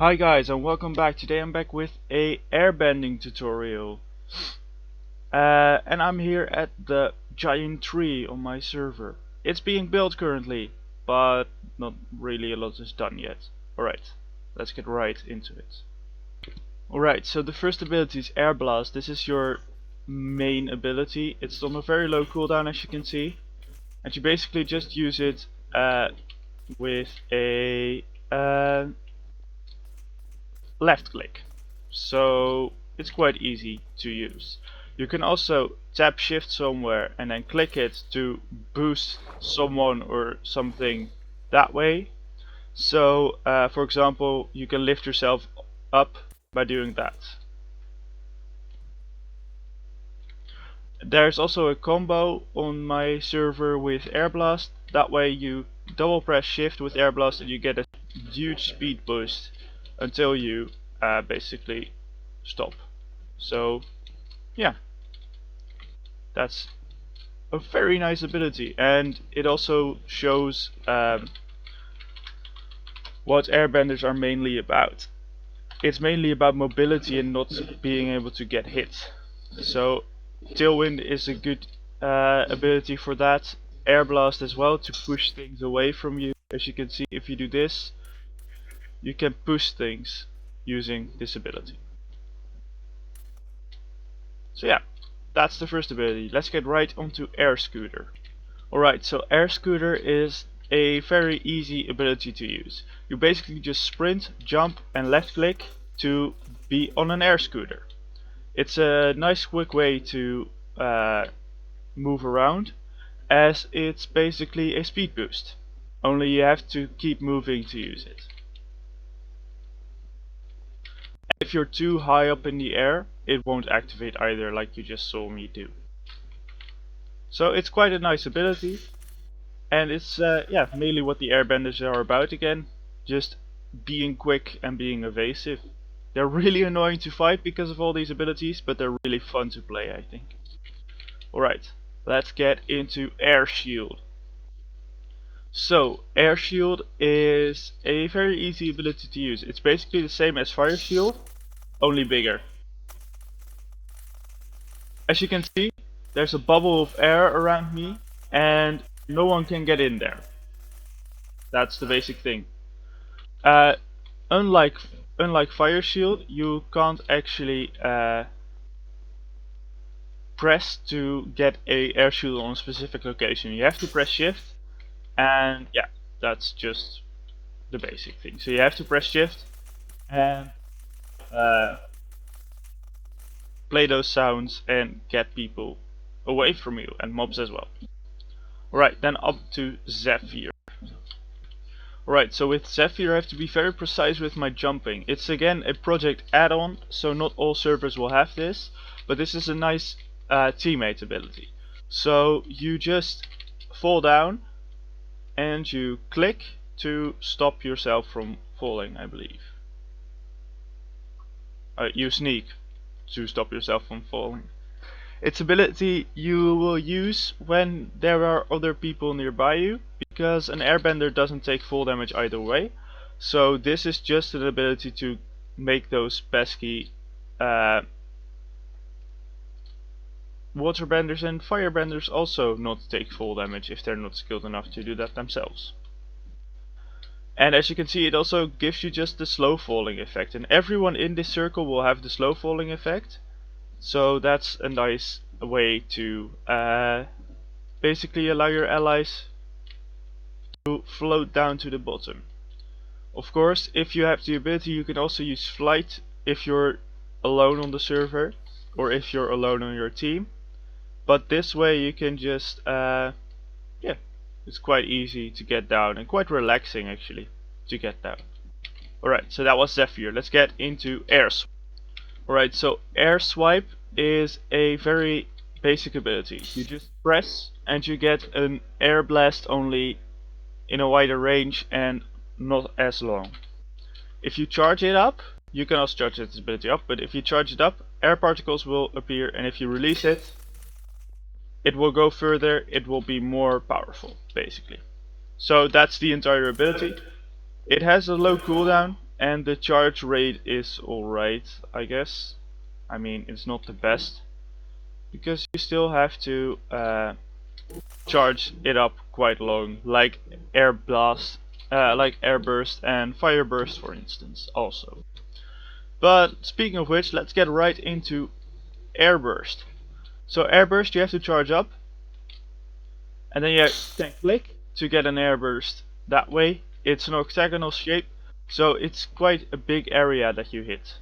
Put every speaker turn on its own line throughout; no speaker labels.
Hi guys and welcome back. Today I'm back with a airbending tutorial. And I'm here at the giant tree on my server. It's being built currently, but not really a lot is done yet. Alright, let's get right into it. Alright, so the first ability is Airblast. This is your main ability. It's on a very low cooldown, as you can see. And you basically just use it with a left click, so it's quite easy to use. You can also tap shift somewhere and then click it to boost someone or something that way. So for example, you can lift yourself up by doing that. There's also a combo on my server with Airblast. That way you double press shift with Airblast and you get a huge speed boost until you basically stop. So yeah, that's a very nice ability, and it also shows what airbenders are mainly about. It's mainly about mobility and not being able to get hit. So tailwind is a good ability for that. Airblast as well, to push things away from you. As you can see, if you do this, you can push things using this ability. So yeah, that's the first ability. Let's get right onto Air Scooter. Alright, so Air Scooter is a very easy ability to use. You basically just sprint, jump and left click to be on an air scooter. It's a nice quick way to move around, as it's basically a speed boost. Only you have to keep moving to use it. If you're too high up in the air, it won't activate either, like you just saw me do. So it's quite a nice ability, and it's yeah, mainly what the airbenders are about again, just being quick and being evasive. They're really annoying to fight because of all these abilities, but they're really fun to play, I think. Alright, let's get into Air Shield. So, Air Shield is a very easy ability to use. It's basically the same as Fire Shield, only bigger. As you can see, there's a bubble of air around me and no one can get in there. That's the basic thing. Unlike Fire Shield, you can't actually press to get a air shield on a specific location. You have to press shift, and yeah, that's just the basic thing. So you have to press shift and play those sounds and get people away from you, and mobs as well. Alright, then up to Zephyr. Alright, so with Zephyr I have to be very precise with my jumping. It's again a project add-on, so not all servers will have this, but this is a nice teammate ability. So you just fall down and you click to stop yourself from falling, I believe. You sneak to stop yourself from falling. Its ability you will use when there are other people nearby you, because an airbender doesn't take full damage either way. So this is just an ability to make those pesky waterbenders and firebenders also not take full damage if they're not skilled enough to do that themselves. And as you can see, it also gives you just the slow falling effect, and everyone in this circle will have the slow falling effect. So that's a nice way to basically allow your allies to float down to the bottom. Of course, if you have the ability, you can also use flight if you're alone on the server or if you're alone on your team. But this way you can just yeah, it's quite easy to get down and quite relaxing actually to get down. Alright, so that was Zephyr. Let's get into Air Swipe. Alright, so Air Swipe is a very basic ability. You just press and you get an air blast, only in a wider range and not as long. If you charge it up, you can also charge this ability up, but if you charge it up, air particles will appear, and if you release it, it will go further, it will be more powerful, basically. So that's the entire ability. It has a low cooldown, and the charge rate is alright, I guess. I mean, it's not the best, because you still have to charge it up quite long, like Airblast, like Airburst and Fireburst, for instance, also. But speaking of which, let's get right into Airburst. So Airburst, you have to charge up, and then you can click to get an Airburst that way. It's an octagonal shape, so it's quite a big area that you hit.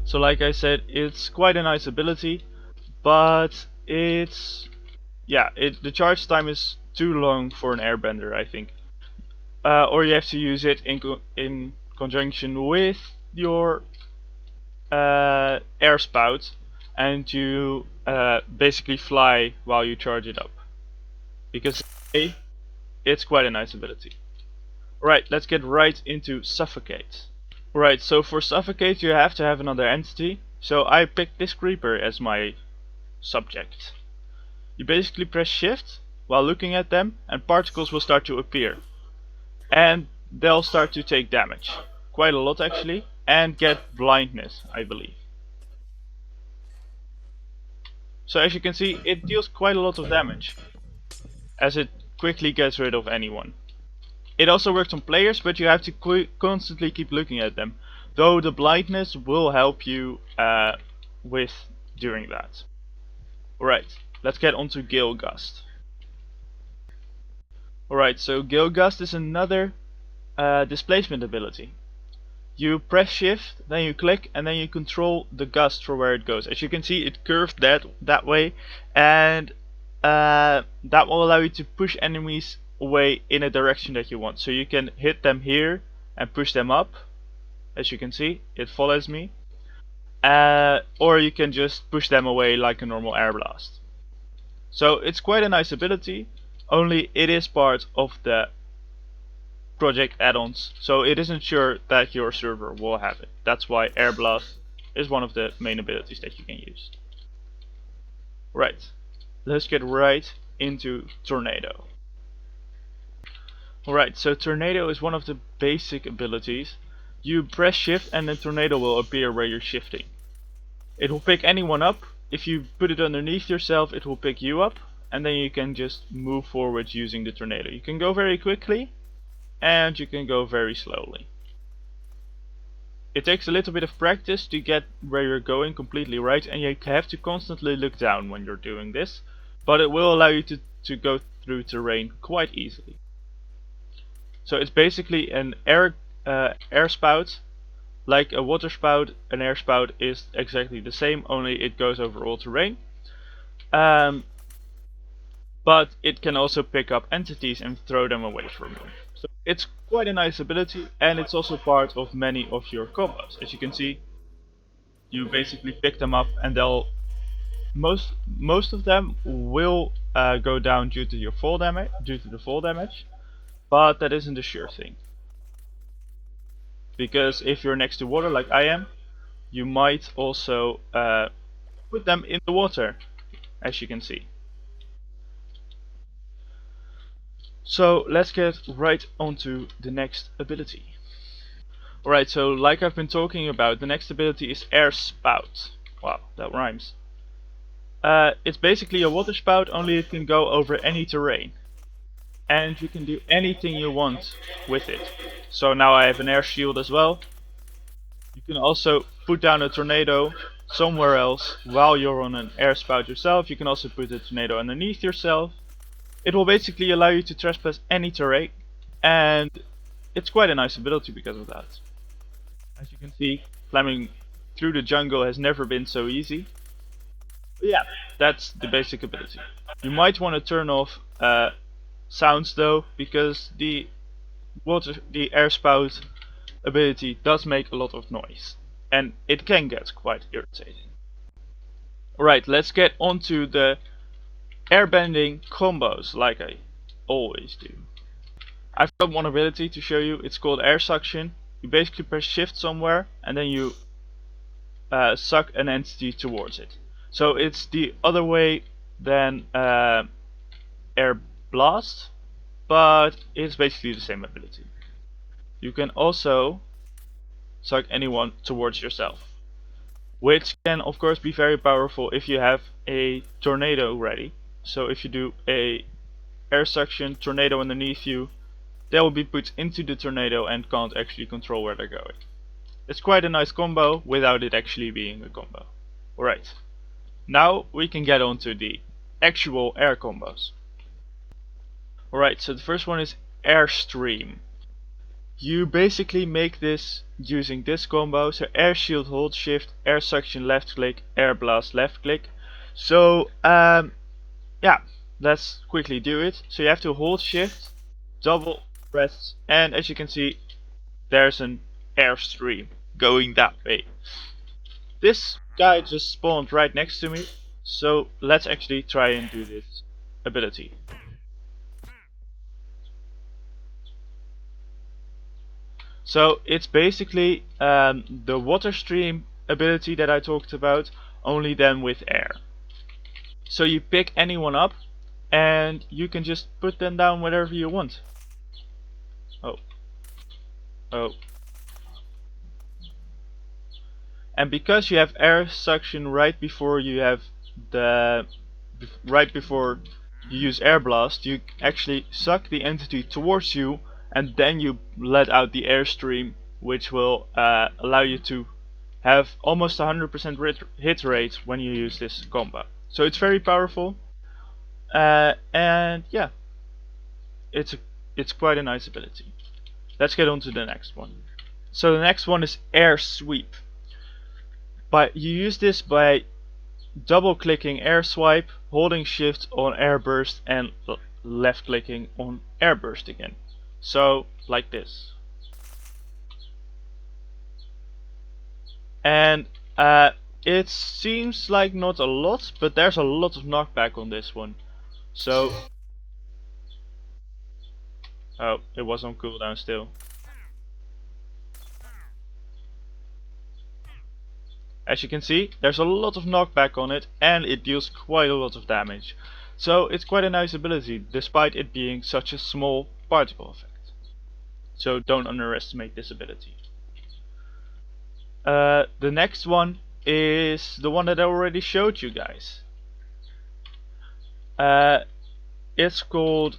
So like I said, it's quite a nice ability, but it's the charge time is too long for an airbender, I think. Or you have to use it in conjunction with your air spout, and you basically fly while you charge it up, because it's quite a nice ability. Right, let's get right into suffocate. Right, so for suffocate you have to have another entity, so I picked this creeper as my subject. You basically press shift while looking at them, and particles will start to appear, and they'll start to take damage, quite a lot actually, and get blindness, I believe. So as you can see, it deals quite a lot of damage, as it quickly gets rid of anyone. It also works on players, but you have to constantly keep looking at them, though the blindness will help you with doing that. Alright, let's get on to Gale Gust. Alright, so Gale Gust is another displacement ability. You press shift, then you click, and then you control the gust for where it goes. As you can see, it curved that way, and that will allow you to push enemies away in a direction that you want. So you can hit them here and push them up. As you can see, it follows me. Or you can just push them away like a normal Airblast. So it's quite a nice ability, only it is part of the project add-ons, so it isn't sure that your server will have it. That's why Airblast is one of the main abilities that you can use. Right, let's get right into Tornado. Alright, so Tornado is one of the basic abilities. You press shift and the tornado will appear where you're shifting. It will pick anyone up. If you put it underneath yourself, it will pick you up, and then you can just move forward using the tornado. You can go very quickly, and you can go very slowly. It takes a little bit of practice to get where you're going completely right, and you have to constantly look down when you're doing this, but it will allow you to go through terrain quite easily. So it's basically an air spout. Like a water spout, an air spout is exactly the same, only it goes over all terrain. But it can also pick up entities and throw them away from you. So it's quite a nice ability, and it's also part of many of your combos. As you can see, you basically pick them up, and they'll most of them will go down due to your fall damage, but that isn't a sure thing. Because if you're next to water like I am, you might also put them in the water, as you can see. So let's get right onto the next ability. Alright, so like I've been talking about, the next ability is Air Spout. Wow, that rhymes. It's basically a water spout, only it can go over any terrain. And you can do anything you want with it. So now I have an air shield as well. You can also put down a tornado somewhere else while you're on an air spout yourself. You can also put a tornado underneath yourself. It will basically allow you to trespass any terrain, and it's quite a nice ability because of that. As you can see, climbing through the jungle has never been so easy. But yeah, that's the basic ability. You might want to turn off sounds though, because the air spout ability does make a lot of noise, and it can get quite irritating. Alright, let's get on to the airbending combos, like I always do. I've got one ability to show you. It's called air suction. You basically press shift somewhere, and then you suck an entity towards it. So it's the other way than Airblast, but it's basically the same ability. you can also suck anyone towards yourself, which can of course be very powerful if you have a tornado ready. So if you do a air suction tornado underneath you, they will be put into the tornado and can't actually control where they're going. It's quite a nice combo without it actually being a combo. Alright, now we can get on to the actual air combos. Alright, so the first one is Airstream. You basically make this using this combo, so air shield hold shift, air suction left click, air blast left click. So yeah, let's quickly do it. So you have to hold shift, double press, and as you can see, there's an airstream going that way. This guy just spawned right next to me, so let's actually try and do this ability. So it's basically the water stream ability that I talked about, only then with air. So you pick anyone up and you can just put them down wherever you want. Oh. And because you have air suction right before you have right before you use Airblast, you actually suck the entity towards you and then you let out the airstream, which will allow you to have almost 100% hit rate when you use this combo. So it's very powerful, and yeah, it's quite a nice ability. Let's get on to the next one. So the next one is Air Sweep. But you use this by double clicking air swipe, holding shift on air burst, and left clicking on air burst again. So like this. And it seems like not a lot, but there's a lot of knockback on this one. So oh, it was on cooldown still. As you can see, there's a lot of knockback on it and it deals quite a lot of damage. So it's quite a nice ability, despite it being such a small particle effect. So don't underestimate this ability. The next one is the one that I already showed you guys. It's called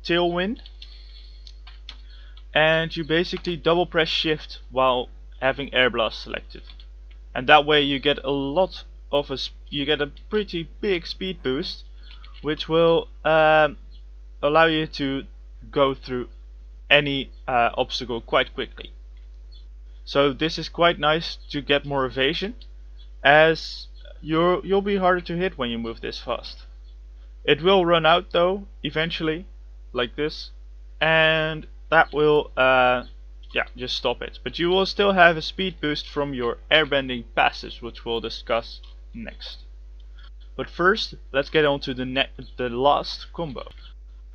Tailwind. And you basically double press shift while having Airblast selected, and that way you get a pretty big speed boost, which will allow you to go through any obstacle quite quickly. So this is quite nice to get more evasion, as you'll be harder to hit when you move this fast. It will run out though eventually, like this, and that will just stop it. But you will still have a speed boost from your airbending passives, which we'll discuss next. But first, let's get on to the last combo.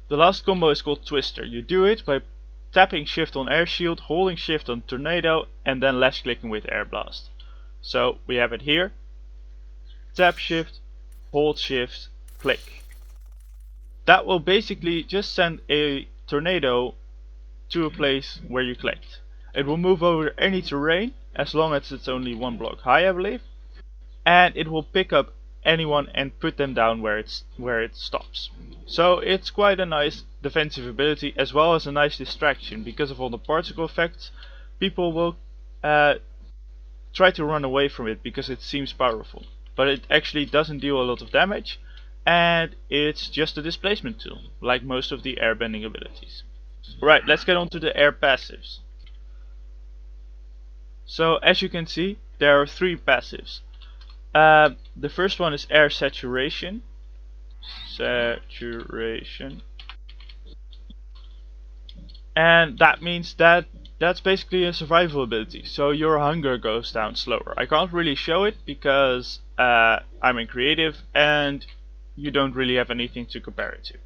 The last combo is called Twister. You do it by tapping shift on air shield, holding shift on tornado, and then left clicking with air blast. So we have it here. Tap shift, hold shift, click. That will basically just send a tornado to a place where you clicked. It will move over any terrain as long as it's only one block high, I believe, and it will pick up anyone and put them down where it stops. So it's quite a nice defensive ability as well as a nice distraction. Because of all the particle effects, people will try to run away from it because it seems powerful, but it actually doesn't deal a lot of damage, and it's just a displacement tool like most of the airbending abilities. Right, let's get on to the air passives. So as you can see, there are 3 passives. The first one is air saturation. And that means that's basically a survival ability. So your hunger goes down slower. I can't really show it because I'm in creative and you don't really have anything to compare it to.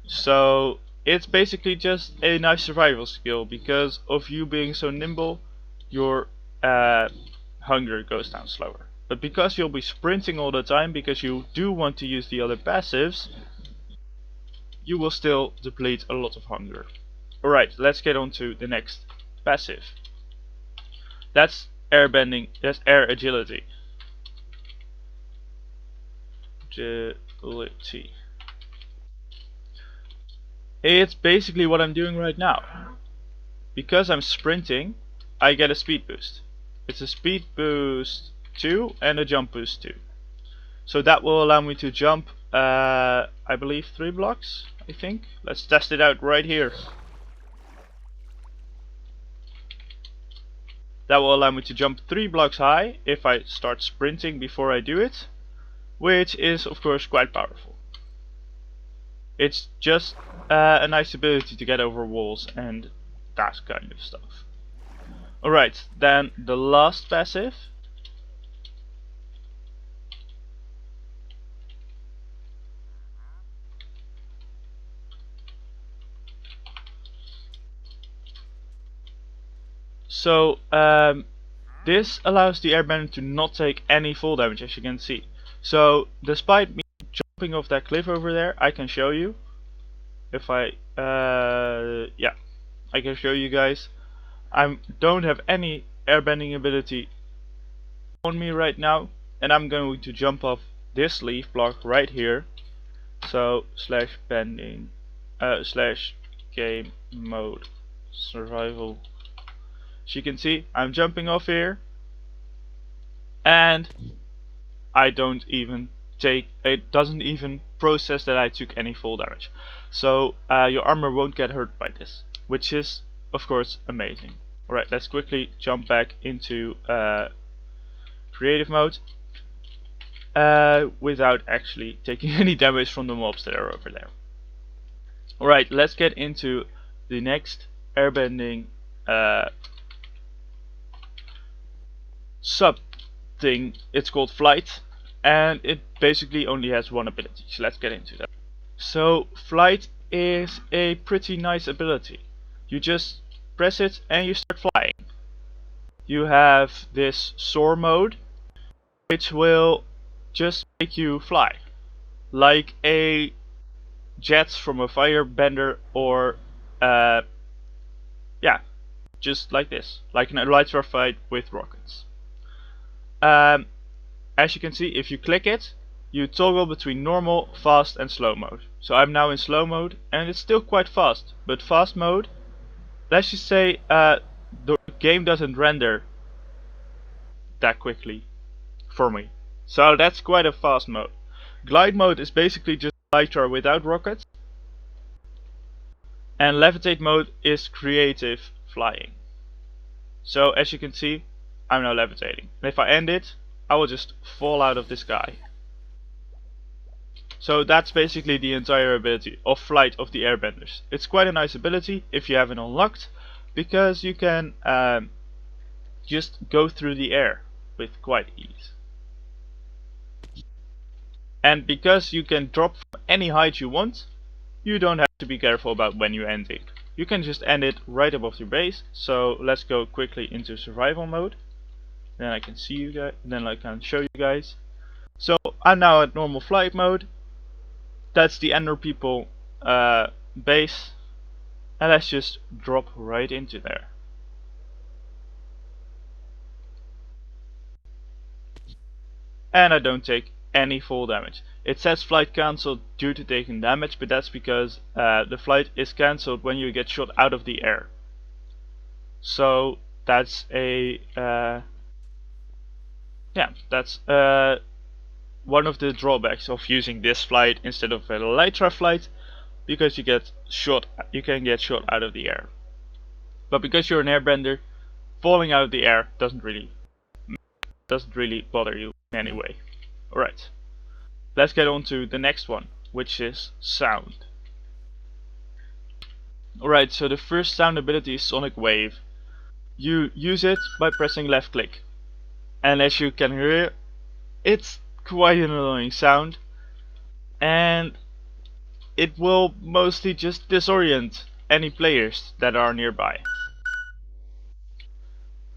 So it's basically just a nice survival skill. Because of you being so nimble, your hunger goes down slower. But because you'll be sprinting all the time, because you do want to use the other passives, you will still deplete a lot of hunger. Alright, let's get on to the next passive. That's airbending, that's air agility. Agility. It's basically what I'm doing right now. Because I'm sprinting, I get a speed boost. It's a speed boost 2 and a jump boost 2. So that will allow me to jump, I believe 3 blocks, I think. Let's test it out right here. That will allow me to jump 3 blocks high if I start sprinting before I do it, which is of course quite powerful. It's just a nice ability to get over walls and that kind of stuff. Alright, then the last passive. So this allows the airbender to not take any fall damage, as you can see. So despite me jumping off that cliff over there, I can show you. If I yeah, I can show you guys. I don't have any airbending ability on me right now, and I'm going to jump off this leaf block right here. So /bending /game mode survival. As you can see, I'm jumping off here, and I don't even take, it doesn't even process that I took any fall damage. So your armor won't get hurt by this, which is of course amazing. Alright, let's quickly jump back into creative mode without actually taking any damage from the mobs that are over there. Alright, let's get into the next airbending sub thing. It's called flight, and it basically only has one ability, so let's get into that. So flight is a pretty nice ability. You just press it and you start flying. You have this soar mode, which will just make you fly like a jet from a firebender, or yeah, just like this, like an elytra fight with rockets. As you can see, if you click it, you toggle between normal, fast and slow mode. So I'm now in slow mode, and it's still quite fast, but fast mode, let's just say the game doesn't render that quickly for me. So that's quite a fast mode. Glide mode is basically just elytra without rockets. And levitate mode is creative flying. So as you can see, I'm now levitating. And if I end it, I will just fall out of the sky. So that's basically the entire ability of flight of the airbenders. It's quite a nice ability if you have it unlocked, because you can just go through the air with quite ease. And because you can drop from any height you want, you don't have to be careful about when you end it. You can just end it right above your base. So let's go quickly into survival mode. Then I can see you guys, then I can show you guys. So I'm now at normal flight mode. That's the Ender people base, and let's just drop right into there. And I don't take any fall damage. It says flight cancelled due to taking damage, but that's because the flight is cancelled when you get shot out of the air. So that's a yeah, that's one of the drawbacks of using this flight instead of an elytra flight, because you can get shot out of the air. But because you're an airbender, falling out of the air doesn't really bother you in any way. Alright, let's get on to the next one, which is sound. Alright, so the first sound ability is Sonic Wave. You use it by pressing left click, and as you can hear, it's quite an annoying sound, and it will mostly just disorient any players that are nearby.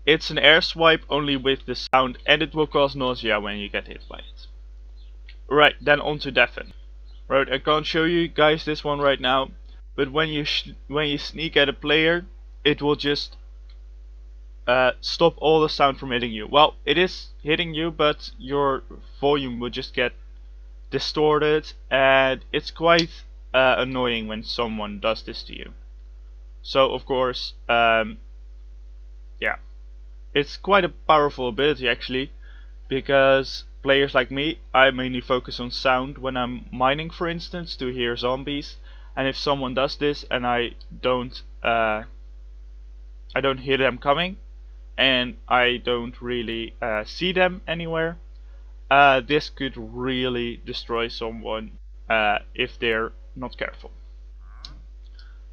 It's an air swipe only with the sound, and it will cause nausea when you get hit by it. Right, then on to deafen. Right, I can't show you guys this one right now, but when you sneak at a player, it will just stop all the sound from hitting you. Well, it is hitting you, but your volume will just get distorted, and it's quite annoying when someone does this to you. So of course, yeah, it's quite a powerful ability actually, because players like me, I mainly focus on sound when I'm mining, for instance, to hear zombies. And if someone does this and I don't hear them coming, and I don't really see them anywhere, this could really destroy someone if they're not careful.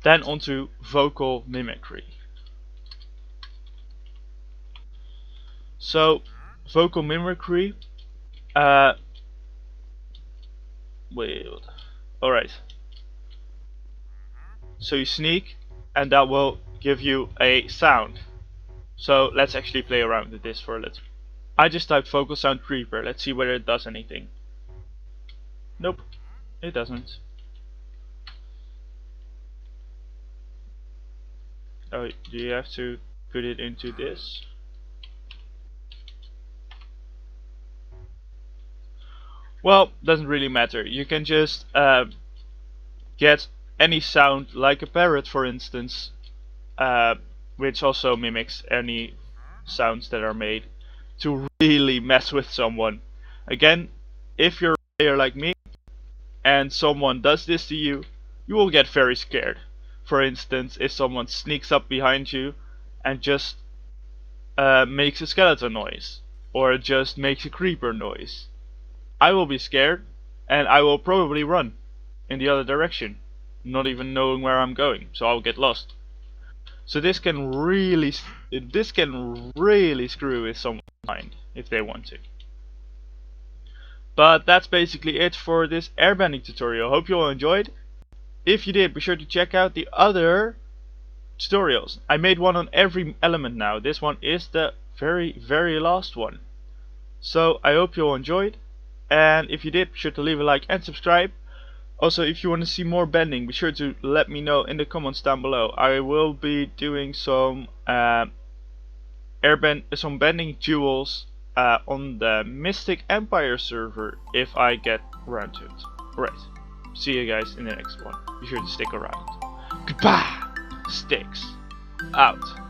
Then onto vocal mimicry. So, vocal mimicry. Wait. Alright. So you sneak, and that will give you a sound. So let's actually play around with this for a little. I just typed vocal sound creeper. Let's see whether it does anything. Nope, it doesn't. Oh, do you have to put it into this? Well, doesn't really matter. You can just get any sound, like a parrot for instance, which also mimics any sounds that are made, to really mess with someone. Again, if you're a player like me and someone does this to you, you will get very scared. For instance, if someone sneaks up behind you and just makes a skeleton noise, or just makes a creeper noise, I will be scared, and I will probably run in the other direction, not even knowing where I'm going, so I'll get lost. So this can really screw with someone's mind if they want to. But that's basically it for this airbending tutorial. Hope you all enjoyed. If you did, be sure to check out the other tutorials. I made one on every element now. This one is the very last one. So I hope you all enjoyed, and if you did, be sure to leave a like and subscribe. Also, if you want to see more bending, be sure to let me know in the comments down below. I will be doing some some bending duels on the Mystic Empire server if I get around to it. Alright, see you guys in the next one. Be sure to stick around. Goodbye! Sticks out.